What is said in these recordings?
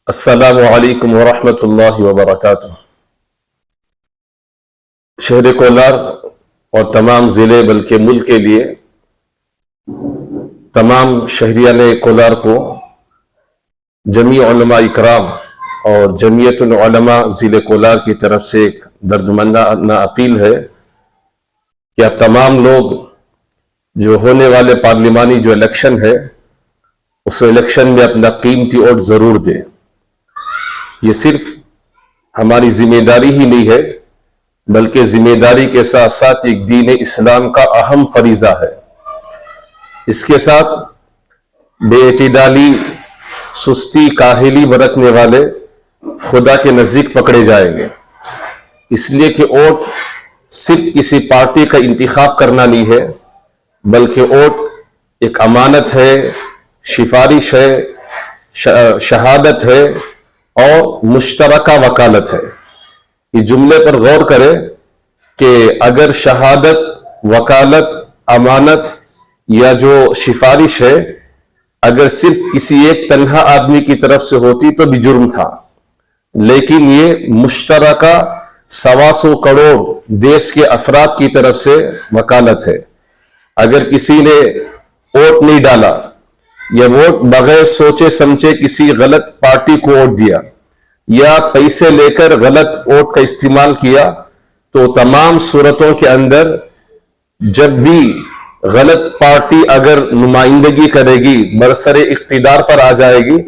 السلام علیکم ورحمۃ اللہ وبرکاتہ۔ شہر کولار اور تمام ضلع بلکہ ملک کے لیے تمام شہریان کولار کو جمیع علماء اکرام اور جمعیت العلماء ضلع کولار کی طرف سے ایک دردمندانہ اپیل ہے کہ اب تمام لوگ جو ہونے والے پارلیمانی جو الیکشن ہے اس الیکشن میں اپنا قیمتی ووٹ ضرور دیں۔ یہ صرف ہماری ذمہ داری ہی نہیں ہے بلکہ ذمہ داری کے ساتھ ساتھ ایک دین اسلام کا اہم فریضہ ہے۔ اس کے ساتھ بے اعتدالی، سستی، کاہلی برتنے والے خدا کے نزدیک پکڑے جائیں گے۔ اس لیے کہ ووٹ صرف کسی پارٹی کا انتخاب کرنا نہیں ہے بلکہ ووٹ ایک امانت ہے، سفارش ہے، شہادت ہے اور مشترکہ وکالت ہے۔ یہ جملے پر غور کریں کہ اگر شہادت، وکالت، امانت یا جو سفارش ہے اگر صرف کسی ایک تنہا آدمی کی طرف سے ہوتی تو بھی جرم تھا، لیکن یہ مشترکہ 125 کروڑ دیش کے افراد کی طرف سے وکالت ہے۔ اگر کسی نے ووٹ نہیں ڈالا یا ووٹ بغیر سوچے سمجھے کسی غلط پارٹی کو ووٹ دیا یا پیسے لے کر غلط ووٹ کا استعمال کیا تو تمام صورتوں کے اندر جب بھی غلط پارٹی اگر نمائندگی کرے گی، برسر اقتدار پر آ جائے گی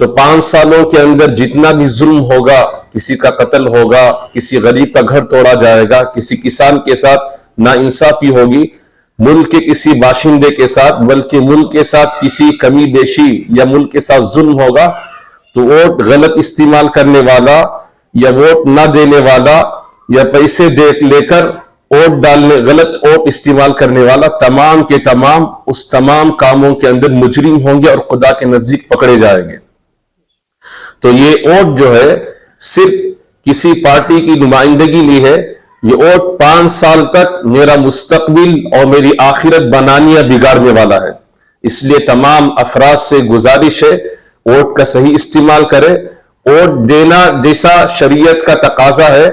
تو 5 سالوں کے اندر جتنا بھی ظلم ہوگا، کسی کا قتل ہوگا، کسی غریب کا گھر توڑا جائے گا، کسی کسان کے ساتھ ناانصافی ہوگی، ملک کے کسی باشندے کے ساتھ بلکہ ملک کے ساتھ کسی کمی بیشی یا ملک کے ساتھ ظلم ہوگا تو ووٹ غلط استعمال کرنے والا یا ووٹ نہ دینے والا یا پیسے لے کر ووٹ ڈالنے، غلط ووٹ استعمال کرنے والا تمام کے تمام اس تمام کاموں کے اندر مجرم ہوں گے اور خدا کے نزدیک پکڑے جائیں گے۔ تو یہ ووٹ جو ہے صرف کسی پارٹی کی نمائندگی نہیں ہے، یہ ووٹ 5 سال تک میرا مستقبل اور میری آخرت بنانے یا بگاڑنے والا ہے۔ اس لیے تمام افراد سے گزارش ہے ووٹ کا صحیح استعمال کرے۔ ووٹ دینا جیسا شریعت کا تقاضا ہے،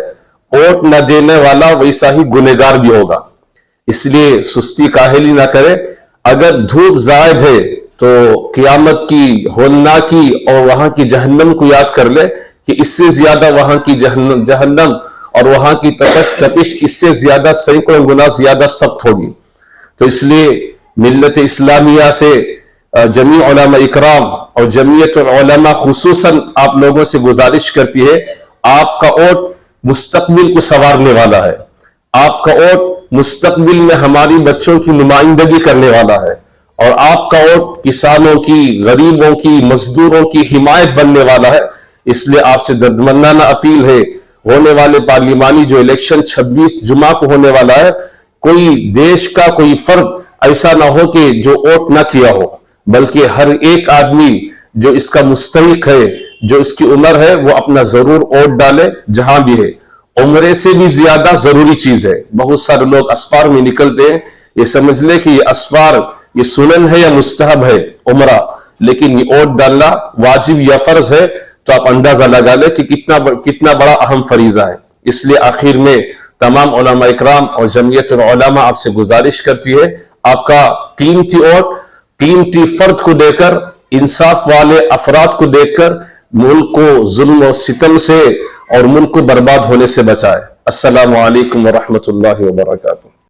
ووٹ نہ دینے والا ویسا ہی گنہگار بھی ہوگا۔ اس لیے سستی کاہلی نہ کرے۔ اگر دھوپ زائد ہے تو قیامت کی ہولناکی اور وہاں کی جہنم کو یاد کر لے کہ اس سے زیادہ وہاں کی جہنم اور وہاں کی تپش اس سے زیادہ سینکڑوں گنا زیادہ سخت ہوگی۔ تو اس لیے ملت اسلامیہ سے جمیع علماء اکرام اور جمعیت العلماء خصوصاً آپ لوگوں سے گزارش کرتی ہے، آپ کا ووٹ مستقبل کو سنوارنے والا ہے، آپ کا ووٹ مستقبل میں ہماری بچوں کی نمائندگی کرنے والا ہے اور آپ کا ووٹ کسانوں کی، غریبوں کی، مزدوروں کی حمایت بننے والا ہے۔ اس لیے آپ سے دردمندانہ اپیل ہے، ہونے والے پارلیمانی جو الیکشن 26 جمعہ کو ہونے والا ہے، کوئی دیش کا کوئی فرد ایسا نہ ہو کہ جو ووٹ نہ کیا ہو، بلکہ ہر ایک آدمی جو اس کا مستحق ہے، جو اس کی عمر ہے، وہ اپنا ضرور ووٹ ڈالے جہاں بھی ہے۔ عمرے سے بھی زیادہ ضروری چیز ہے۔ بہت سارے لوگ اسفار میں نکلتے ہیں، یہ سمجھ لے کہ یہ اسفار یہ سنن ہے یا مستحب ہے عمرہ، لیکن یہ ووٹ ڈالنا واجب یا فرض ہے، تو آپ اندازہ لگا لیں کہ کتنا بڑا اہم فریضہ ہے۔ اس لیے آخر میں تمام علماء اکرام اور جمعیت العلماء آپ سے گزارش کرتی ہے، آپ کا قیمتی ووٹ قیمتی فرد کو دے کر، انصاف والے افراد کو دیکھ کر ملک کو ظلم و ستم سے اور ملک کو برباد ہونے سے بچائے۔ السلام علیکم ورحمۃ اللہ وبرکاتہ۔